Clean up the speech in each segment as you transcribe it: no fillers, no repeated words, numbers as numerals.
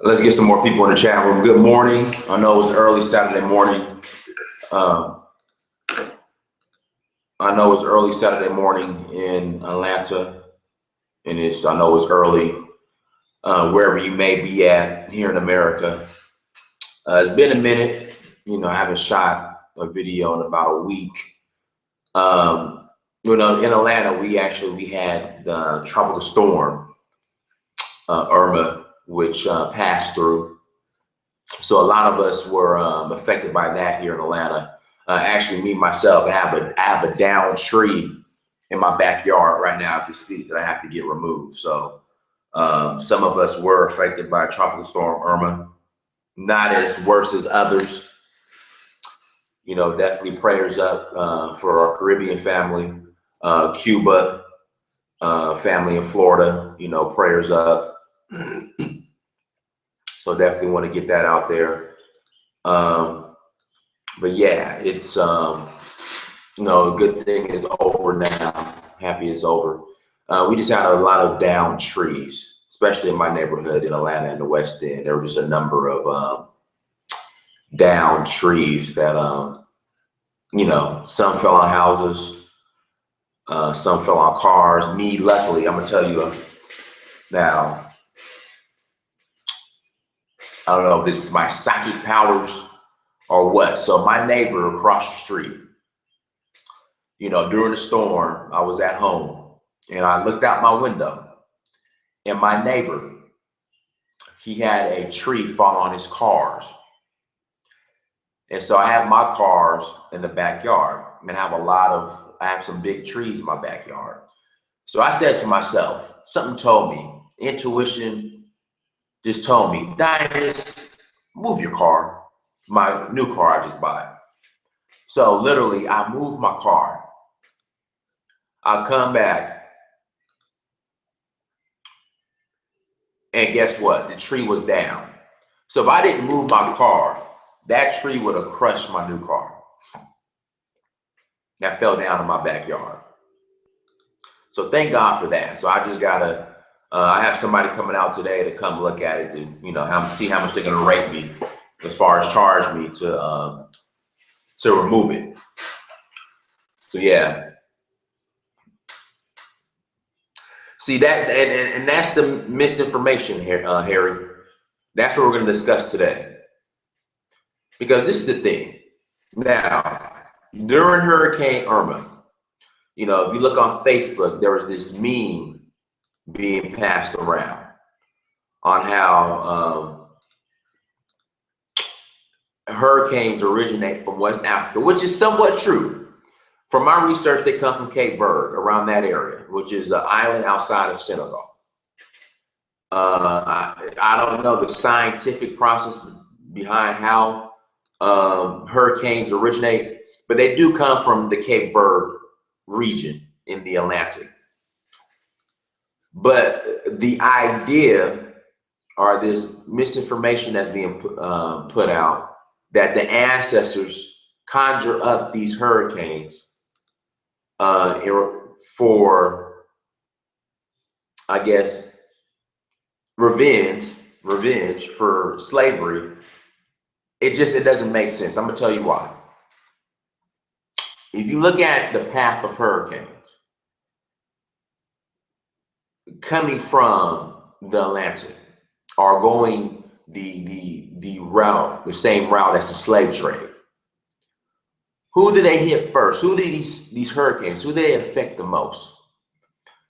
Let's get some more people in the chat room. Good morning. I know it's early Saturday morning. Um, I know it's early Saturday morning in Atlanta, and I know it's early wherever you may be at here in America. It's been a minute. I haven't shot a video in about a week. In Atlanta, we had the tropical storm Irma, which passed through. So a lot of us were affected by that here in Atlanta. Actually, me myself, I have a downed tree in my backyard right now as we speak that I have to get removed. So some of us were affected by Tropical Storm Irma, not as worse as others. Definitely prayers up for our Caribbean family, Cuba family in Florida. Prayers up. So definitely want to get that out there. But yeah, it's a good thing is over now. Happy it's over. We just had a lot of downed trees, especially in my neighborhood in Atlanta in the West End. There were just a number of downed trees that some fell on houses, some fell on cars. Me, luckily, I'm gonna tell you now. I don't know if this is my psychic powers or what. So my neighbor across the street, during the storm, I was at home and I looked out my window, and my neighbor, he had a tree fall on his cars. And so I have my cars in the backyard, and I have some big trees in my backyard. So I said to myself, something told me, intuition just told me, Dias, move your car, my new car I just bought. So literally I moved my car. I come back, and guess what? The tree was down. So if I didn't move my car, that tree would have crushed my new car. That fell down in my backyard. So thank God for that. So I just gotta, I have somebody coming out today to come look at it and see how much they're gonna rate me as far as charge me to remove it. So yeah. See that, and that's the misinformation here, Harry. That's what we're going to discuss today. Because this is the thing. Now, during Hurricane Irma, if you look on Facebook, there was this meme being passed around on how hurricanes originate from West Africa, which is somewhat true. From my research, they come from Cape Verde, around that area, which is an island outside of Senegal. I don't know the scientific process behind how hurricanes originate, but they do come from the Cape Verde region in the Atlantic. But the idea or this misinformation that's being put out that the ancestors conjure up these hurricanes for, I guess, revenge for slavery, it doesn't make sense. I'm gonna tell you why. If you look at the path of hurricanes coming from the Atlantic are going the route, the same route as the slave trade, who do they hit first? Who do these hurricanes, who do they affect the most?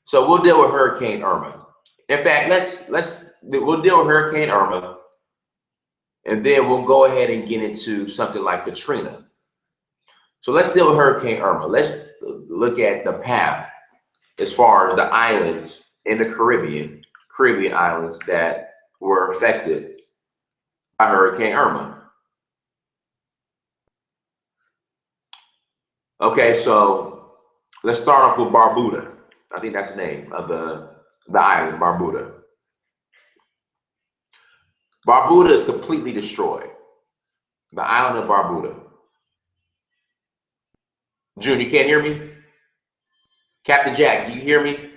So we'll deal with Hurricane Irma. In fact, we'll deal with Hurricane Irma, and then we'll go ahead and get into something like Katrina. So let's deal with Hurricane Irma. Let's look at the path as far as the islands in the Caribbean islands that were affected by Hurricane Irma. Okay, so let's start off with Barbuda. I think that's the name of the island, Barbuda. Barbuda is completely destroyed. The island of Barbuda. June, you can't hear me? Captain Jack, can you hear me?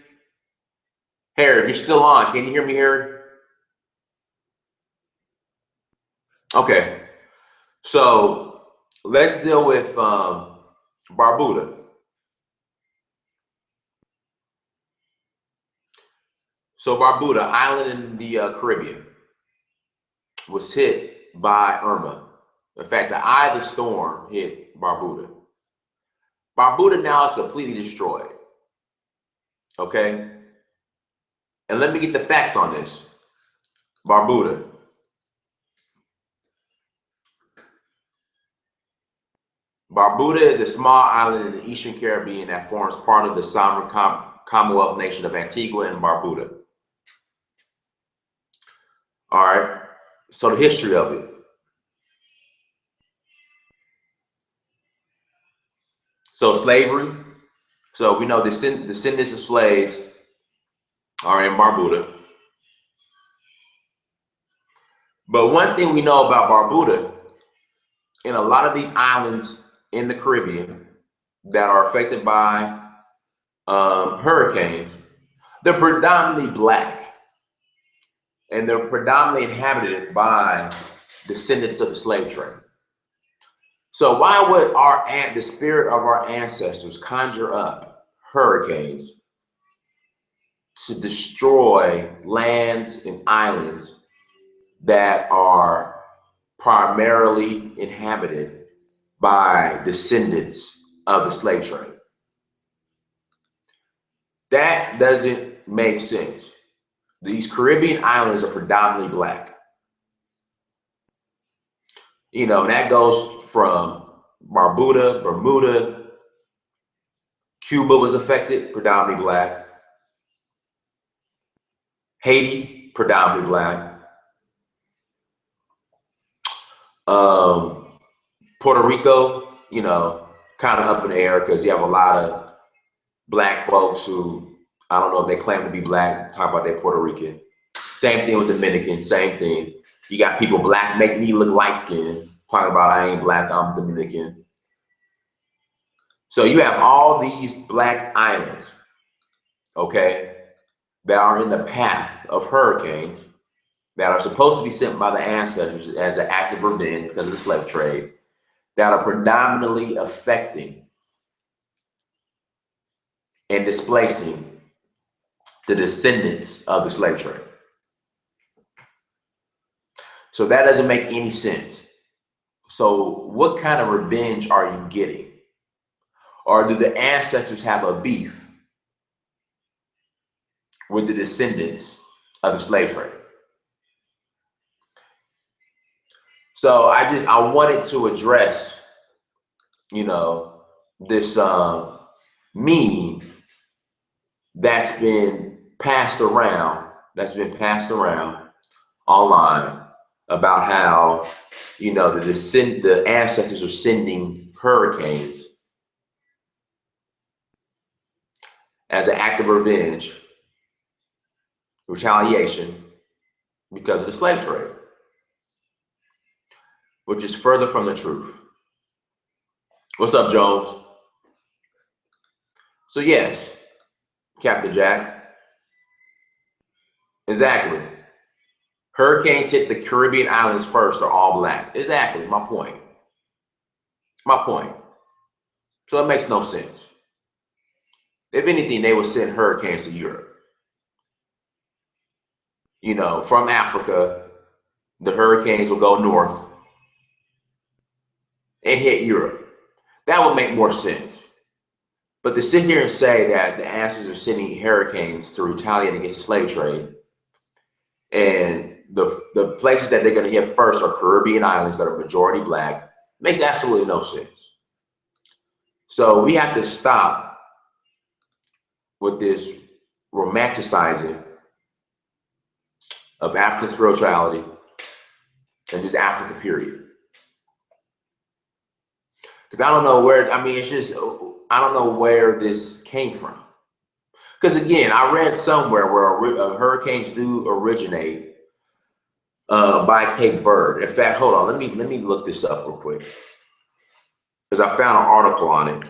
Harry, if you're still on, can you hear me, Harry? Okay, so let's deal with Barbuda. So Barbuda, island in the Caribbean, was hit by Irma. In fact, the eye of the storm hit Barbuda. Barbuda now is completely destroyed. Okay? And let me get the facts on this. Barbuda. Barbuda is a small island in the Eastern Caribbean that forms part of the sovereign Commonwealth nation of Antigua and Barbuda. All right. So the history of it. So slavery. So we know descendants of slaves are in Barbuda. But one thing we know about Barbuda, in a lot of these islands in the Caribbean that are affected by hurricanes, they're predominantly black, and they're predominantly inhabited by descendants of the slave trade. So why would the spirit of our ancestors conjure up hurricanes to destroy lands and islands that are primarily inhabited by descendants of the slave trade? That doesn't make sense. These Caribbean islands are predominantly black. You know, that goes from Barbuda, Bermuda, Cuba was affected, predominantly black. Haiti, predominantly black. Puerto Rico, you know, kind of up in the air because you have a lot of black folks who, I don't know if they claim to be black, talk about they're Puerto Rican. Same thing with Dominican, same thing. You got people black, make me look light skinned, talking about I ain't black, I'm Dominican. So you have all these black islands, okay, that are in the path of hurricanes that are supposed to be sent by the ancestors as an act of revenge because of the slave trade, that are predominantly affecting and displacing the descendants of the slave trade. So that doesn't make any sense. So what kind of revenge are you getting? Or do the ancestors have a beef with the descendants of the slave trade? So I wanted to address, you know, this meme that's been passed around, online about how, you know, the ancestors are sending hurricanes as an act of revenge, retaliation, because of the slave trade, which is further from the truth. What's up, Jones? So yes, Captain Jack, exactly. Hurricanes hit the Caribbean islands first, are all black. Exactly, my point. My point. So it makes no sense. If anything, they would send hurricanes to Europe. You know, from Africa, the hurricanes will go north and hit Europe. That would make more sense. But to sit here and say that the ancestors are sending hurricanes to retaliate against the slave trade, and the places that they're going to hit first are Caribbean islands that are majority black, makes absolutely no sense. So we have to stop with this romanticizing of African spirituality and just Africa, period. Because I don't know where, I mean, it's just, I don't know where this came from. Because again, I read somewhere where hurricanes do originate by Cape Verde. In fact, hold on, let me look this up real quick, because I found an article on it.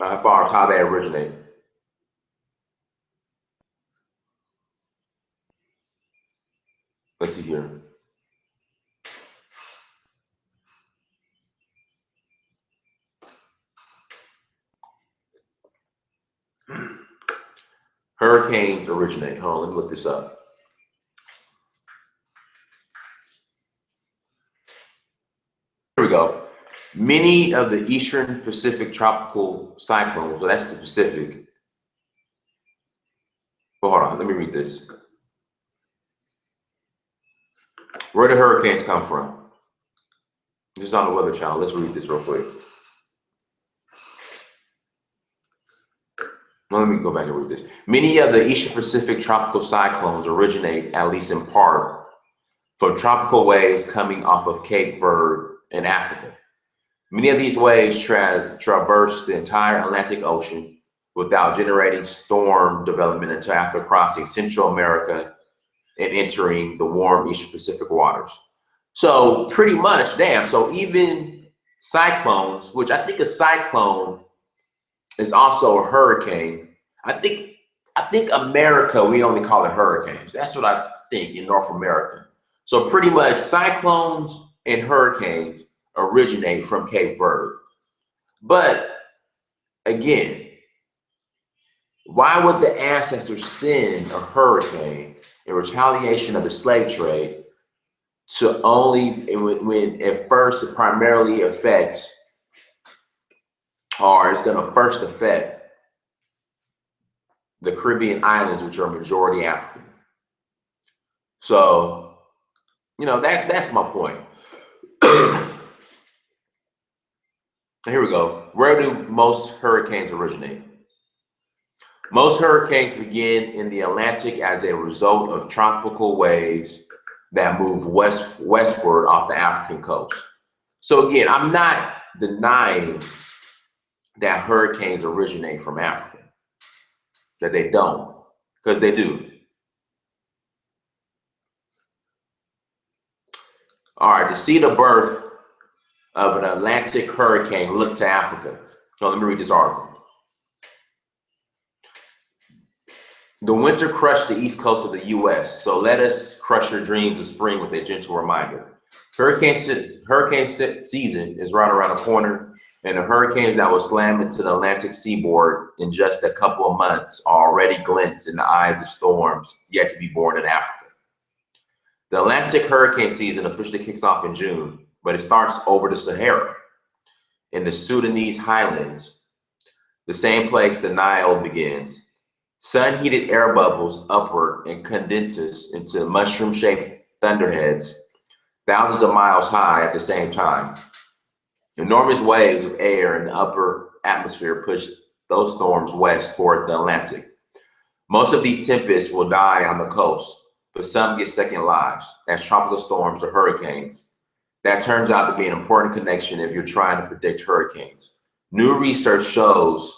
As far as how they originate. let's see here. Hurricanes originate. Hold on, let me look this up. Here we go. Many of the eastern Pacific tropical cyclones, so that's the Pacific. Well, hold on, let me read this. Where do hurricanes come from? This is on the Weather Channel. Let's read this real quick. Let me go back and read this. Many of the eastern Pacific tropical cyclones originate, at least in part, from tropical waves coming off of Cape Verde in Africa. Many of these waves traverse the entire Atlantic Ocean without generating storm development until after crossing Central America and entering the warm eastern Pacific waters. So pretty much, damn, so even cyclones, which I think a cyclone is also a hurricane. I think America, we only call it hurricanes. That's what I think in North America. So pretty much cyclones and hurricanes originate from Cape Verde. But again, why would the ancestors send a hurricane in retaliation of the slave trade to only, when at first it primarily affects, or it's going to first affect the Caribbean islands, which are majority African? So, you know, that's my point. Here we go. Where do most hurricanes originate? Most hurricanes begin in the Atlantic as a result of tropical waves that move westward off the African coast. So again, I'm not denying that hurricanes originate from Africa, that they don't, because they do. All right, to see the birth of an Atlantic hurricane, look to Africa. So let me read this article. The winter crushed the east coast of the U.S., so let us crush your dreams of spring with a gentle reminder. Hurricane season is right around the corner, and the hurricanes that will slam into the Atlantic seaboard in just a couple of months are already glints in the eyes of storms yet to be born in Africa. The Atlantic hurricane season officially kicks off in June, but it starts over the Sahara in the Sudanese highlands, the same place the Nile begins. Sun-heated air bubbles upward and condenses into mushroom-shaped thunderheads, thousands of miles high at the same time. Enormous waves of air in the upper atmosphere push those storms west toward the Atlantic. Most of these tempests will die on the coast, but some get second lives as tropical storms or hurricanes. That turns out to be an important connection if you're trying to predict hurricanes. New research shows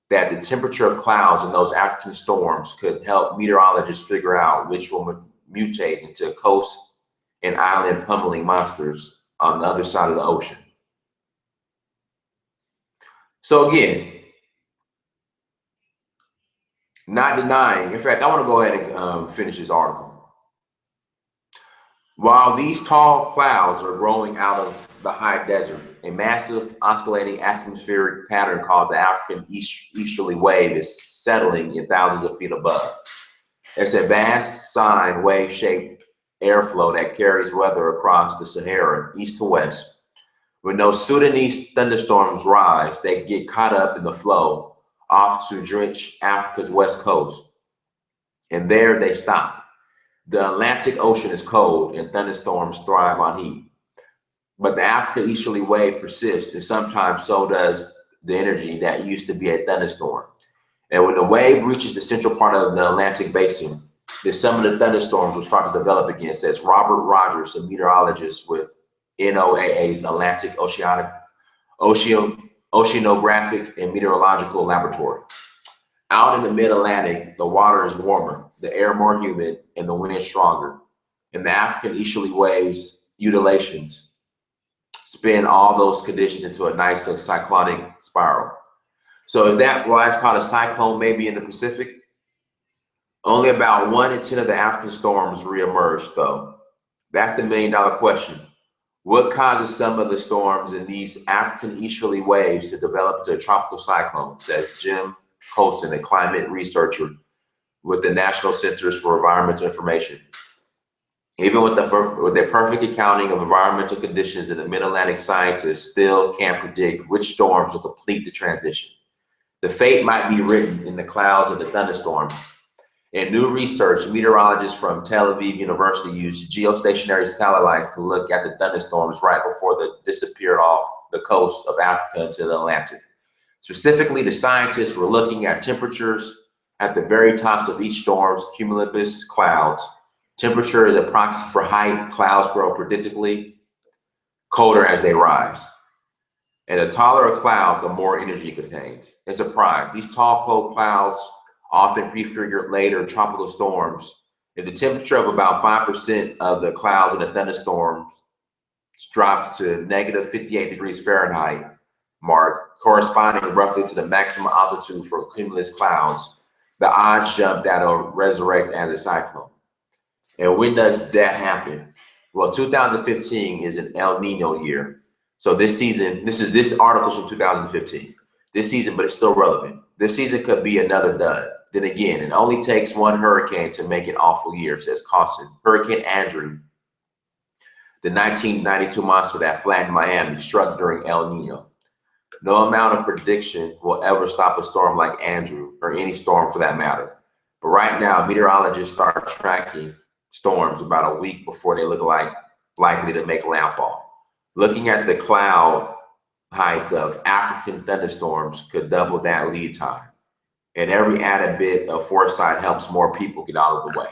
that the temperature of clouds in those African storms could help meteorologists figure out which will mutate into coast and island pummeling monsters on the other side of the ocean. So again, not denying, in fact, I want to go ahead and finish this article. While these tall clouds are growing out of the high desert, a massive oscillating atmospheric pattern called the African easterly wave is settling in thousands of feet above. It's a vast sine wave-shaped airflow that carries weather across the Sahara, east to west. When those Sudanese thunderstorms rise, they get caught up in the flow off to drench Africa's west coast, and there they stop. The Atlantic Ocean is cold, and thunderstorms thrive on heat. But the African easterly wave persists, and sometimes so does the energy that used to be a thunderstorm. And when the wave reaches the central part of the Atlantic basin, then some of the thunderstorms will start to develop again, says Robert Rogers, a meteorologist with NOAA's Atlantic Oceanographic and Meteorological Laboratory. Out in the mid-Atlantic, the water is warmer, the air more humid, and the wind stronger. And the African easterly waves undulations spin all those conditions into a nice cyclonic spiral. So is that why it's called a cyclone maybe in the Pacific? Only about 1 in 10 of the African storms reemerge though. That's the $1,000,000 question. What causes some of the storms in these African easterly waves to develop to a tropical cyclone, says Jim Colson, a climate researcher with the National Centers for Environmental Information. Even with their perfect accounting of environmental conditions in the Mid-Atlantic, scientists still can't predict which storms will complete the transition. The fate might be written in the clouds of the thunderstorms. In new research, meteorologists from Tel Aviv University used geostationary satellites to look at the thunderstorms right before they disappeared off the coast of Africa into the Atlantic. Specifically, the scientists were looking at temperatures at the very tops of each storm's cumulus clouds. Temperature is a proxy for height. Clouds grow predictably colder as they rise. And the taller a cloud, the more energy it contains. And surprise, these tall, cold clouds often prefigure later tropical storms. If the temperature of about 5% of the clouds in a thunderstorm drops to negative 58 degrees Fahrenheit mark, corresponding roughly to the maximum altitude for cumulus clouds, the odds jump that it'll resurrect as a cyclone. And when does that happen? Well, 2015 is an El Nino year. So this season, this article's from 2015. This season, but it's still relevant. This season could be another dud. Then again, it only takes one hurricane to make an awful year, says Costin. Hurricane Andrew, the 1992 monster that flattened Miami, struck during El Nino. No amount of prediction will ever stop a storm like Andrew, or any storm for that matter. But right now, meteorologists start tracking storms about a week before they look likely to make landfall. Looking at the cloud heights of African thunderstorms could double that lead time. And every added bit of foresight helps more people get out of the way.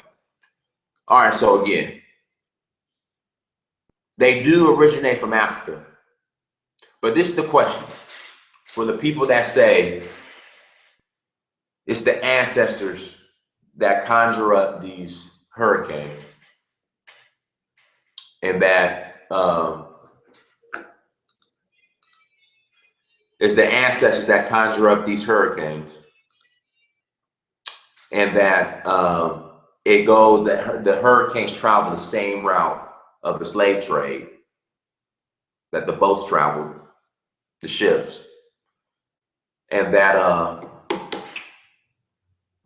All right, so again, they do originate from Africa. But this is the question. For the people that say it's the ancestors that conjure up these hurricanes, and that it's the ancestors that conjure up these hurricanes, and that the hurricanes travel the same route of the slave trade that the boats traveled, the ships, and that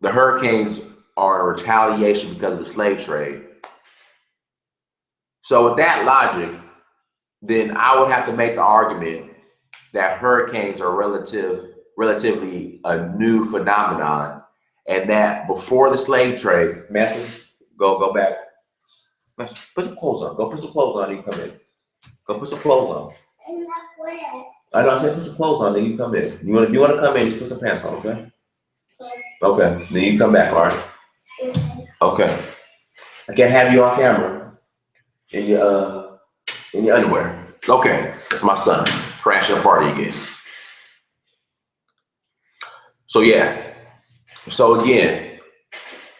the hurricanes are a retaliation because of the slave trade. So with that logic, then I would have to make the argument that hurricanes are relatively a new phenomenon, and that before the slave trade, Matthew, go back. Put some clothes on. Go put some clothes on, then you come in. Go put some clothes on. I'm not wet. I know, I said put some clothes on, then you come in. If you want to come in, just put some pants on, okay? Okay, then you come back, all right? Okay. I can't have you on camera in your underwear. Okay, it's my son crashing a party again. So yeah, so again,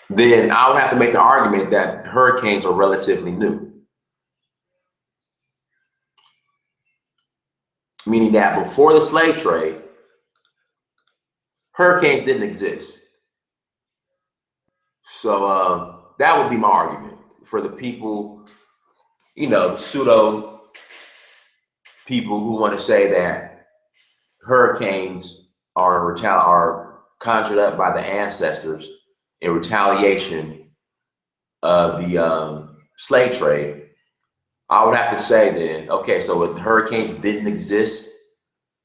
then I would have to make the argument that hurricanes are relatively new. Meaning that before the slave trade, hurricanes didn't exist. So that would be my argument for the people, pseudo people who want to say that hurricanes are conjured up by the ancestors in retaliation of the slave trade. I would have to say then, okay, so if hurricanes didn't exist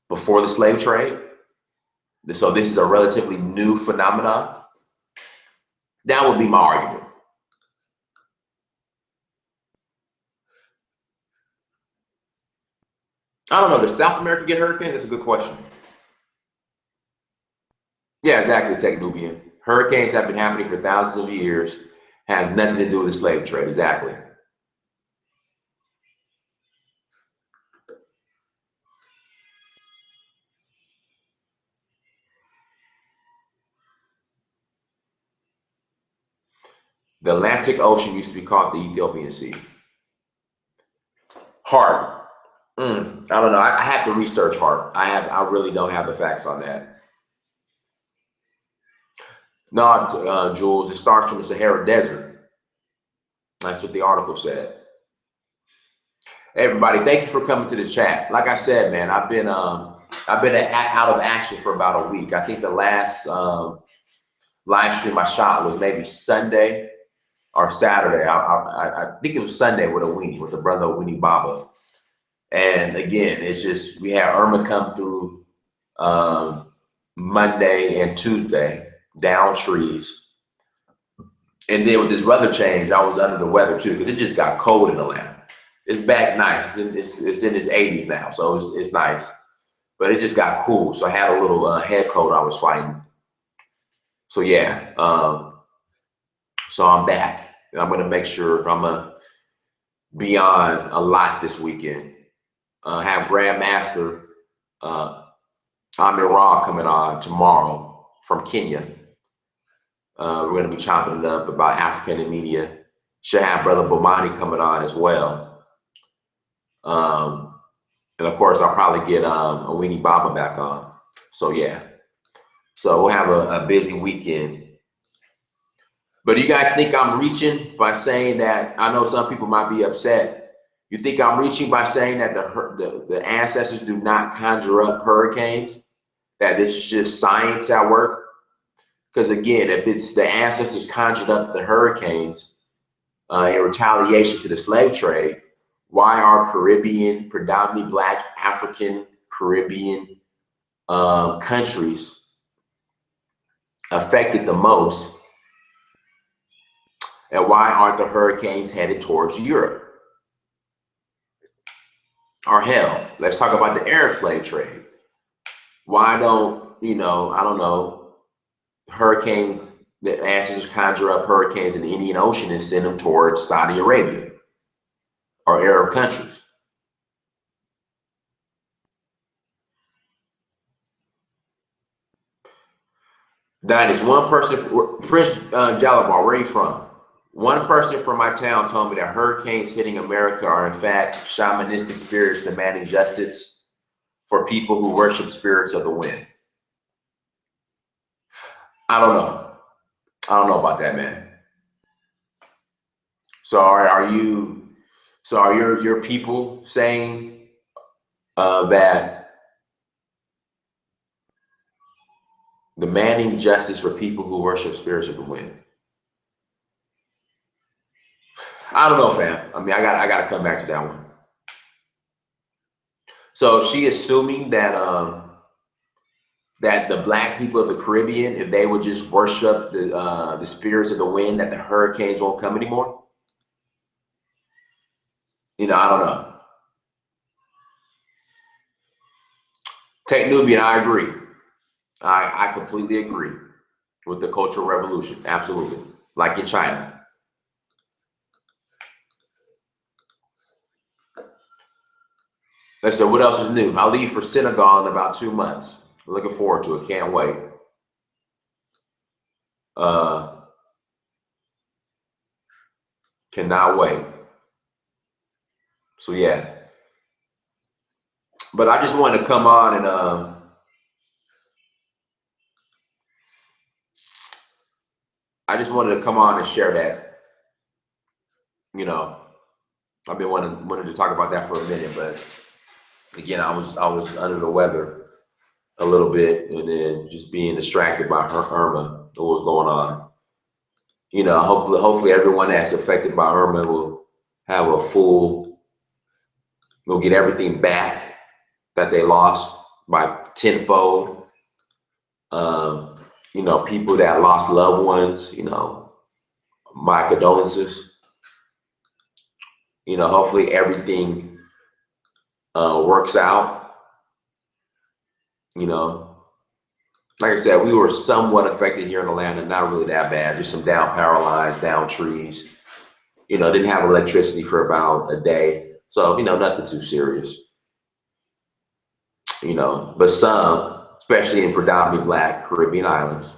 before the slave trade, so this is a relatively new phenomenon, that would be my argument. I don't know, does South America get hurricanes? That's a good question. Yeah, exactly, Tech Nubian. Hurricanes have been happening for thousands of years, has nothing to do with the slave trade, exactly. The Atlantic Ocean used to be called the Ethiopian Sea. Hard. I don't know. I have to research hard. I really don't have the facts on that. No, Jules, it starts from the Sahara Desert. That's what the article said. Everybody, thank you for coming to the chat. Like I said, man, I've been out of action for about a week. I think the last live stream I shot was maybe Sunday or Saturday. I think it was Sunday with the brother of Weenie Baba. And again, it's just we had Irma come through Monday and Tuesday, down trees. And then with this weather change, I was under the weather too, because it just got cold in Atlanta. It's back nice. It's in its 80s now, so it's nice. But it just got cool, so I had a little head cold I was fighting. So yeah, so I'm back. And I'm gonna make sure I'm gonna be on a lot this weekend. Have Grandmaster Amir Ra coming on tomorrow from Kenya. We're going to be chopping it up about African and media. Should have Brother Bomani coming on as well. And of course, I'll probably get a Weenie Baba back on. So yeah. So we'll have a busy weekend. But do you guys think I'm reaching by saying that? I know some people might be upset. You think I'm reaching by saying that the ancestors do not conjure up hurricanes? That this is just science at work? Because again, if it's the ancestors conjured up the hurricanes in retaliation to the slave trade, why are Caribbean, predominantly Black, African, Caribbean countries affected the most? And why aren't the hurricanes headed towards Europe? Or hell, let's talk about the Arab slave trade. Why don't, I don't know, hurricanes, the ancestors conjure up hurricanes in the Indian Ocean and send them towards Saudi Arabia or Arab countries? That is one person, Prince Jalabar, where are you from? One person from my town told me that hurricanes hitting America are in fact shamanistic spirits demanding justice for people who worship spirits of the wind. I don't know. I don't know about that, man. So are your people saying that demanding justice for people who worship spirits of the wind? I don't know, fam. I mean, I gotta come back to that one. So she assuming that that the Black people of the Caribbean, if they would just worship the spirits of the wind, that the hurricanes won't come anymore. I don't know. Tech Nubian, I agree. I completely agree with the Cultural Revolution. Absolutely. Like in China. Let's say, what else is new? I'll leave for Senegal in about 2 months. Looking forward to it. Can't wait. Cannot wait. So yeah. But I just wanted to come on and I just wanted to come on and share that. I've been wanted to talk about that for a minute, but again, I was under the weather a little bit, and then just being distracted by Irma, what was going on. Hopefully everyone that's affected by Irma will have will get everything back that they lost by tenfold. People that lost loved ones, my condolences. Hopefully everything works out. Like I said, we were somewhat affected here in Atlanta, not really that bad, just some down power lines, down trees. Didn't have electricity for about a day. So, nothing too serious. But some, especially in predominantly Black Caribbean islands.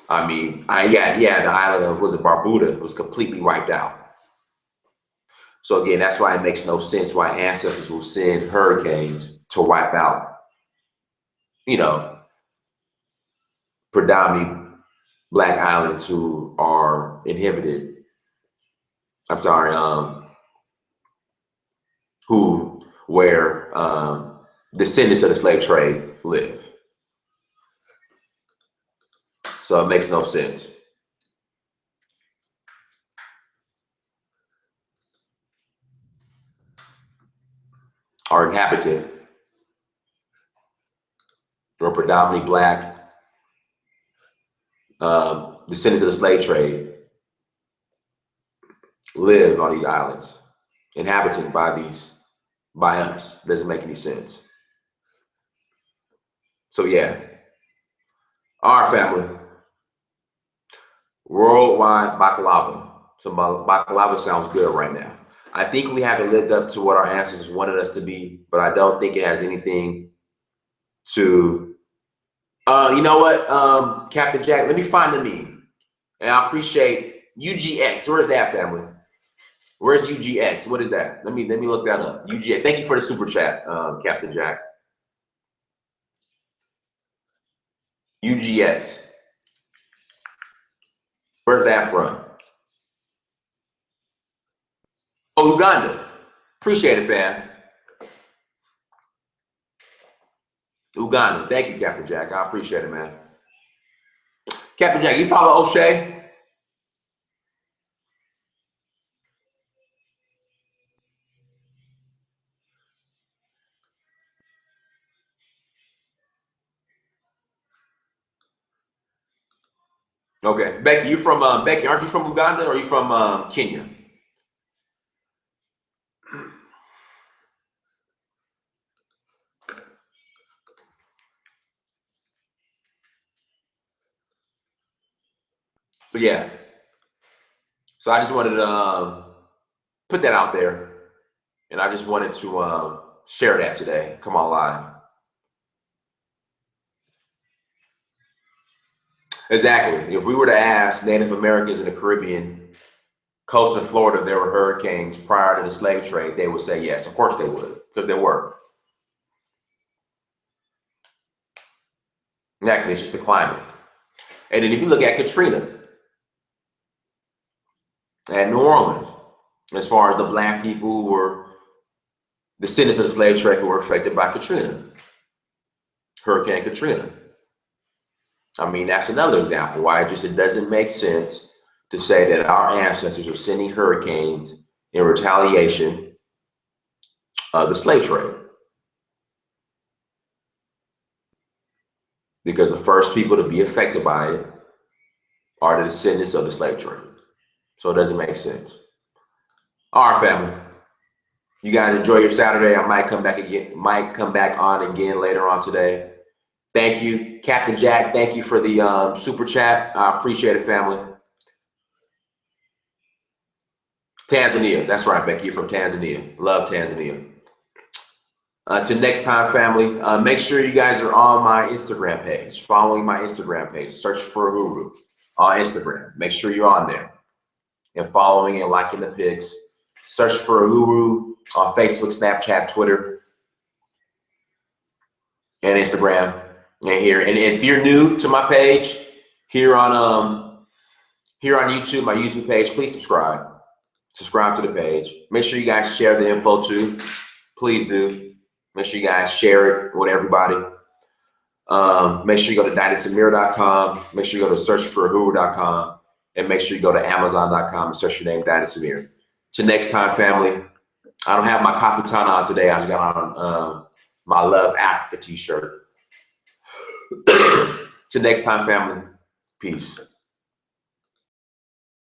I mean, the island of, was it Barbuda, was completely wiped out. So again, that's why it makes no sense why ancestors will send hurricanes to wipe out, predominantly Black islands who are inhibited. I'm sorry, where descendants of the slave trade live. So it makes no sense. Are inhabited or predominantly Black descendants of the slave trade live on these islands, inhabited by us. Doesn't make any sense. So yeah, our family, worldwide baklava. So baklava sounds good right now. I think we haven't lived up to what our ancestors wanted us to be, but I don't think it has anything to. You know what, Captain Jack? Let me find the meme, and I appreciate UGX. Where's that, family? Where's UGX? What is that? Let me look that up. UGX. Thank you for the super chat, Captain Jack. UGX. Where's that from? Oh, Uganda. Appreciate it, fam. Uganda. Thank you, Captain Jack. I appreciate it, man. Captain Jack, you follow O'Shea? Okay, Becky, you from Becky? Aren't you from Uganda or are you from Kenya? But yeah, so I just wanted to put that out there, and I just wanted to share that today. Come on live. Exactly. If we were to ask Native Americans in the Caribbean, coast of Florida, if there were hurricanes prior to the slave trade, they would say yes. Of course they would, because there were. Exactly. It's just the climate. And then if you look at Katrina and New Orleans, as far as the Black people who were descendants of the slave trade who were affected by Katrina, Hurricane Katrina. I mean, that's another example why it doesn't make sense to say that our ancestors are sending hurricanes in retaliation of the slave trade. Because the first people to be affected by it are the descendants of the slave trade. So it doesn't make sense. All right, family. You guys enjoy your Saturday. I might come back on again later on today. Thank you, Captain Jack. Thank you for the super chat. I appreciate it, family. Tanzania. That's right, Becky. You're from Tanzania. Love Tanzania. Till next time, family. Make sure you guys are on my Instagram page, following my Instagram page. Search for Uhuru on Instagram. Make sure you're on there and following and liking the pics. Search for Uhuru on Facebook, Snapchat, Twitter, and Instagram. And if you're new to my page here on YouTube, my YouTube page, please subscribe. Subscribe to the page. Make sure you guys share the info too. Please do. Make sure you guys share it with everybody. Make sure you go to DaddySamir.com. Make sure you go to searchforwho.com. And make sure you go to Amazon.com and search your name, Daddy Samir. Till next time, family. I don't have my Kafutana on today. I just got on my Love Africa t-shirt. Till next time, family. Peace.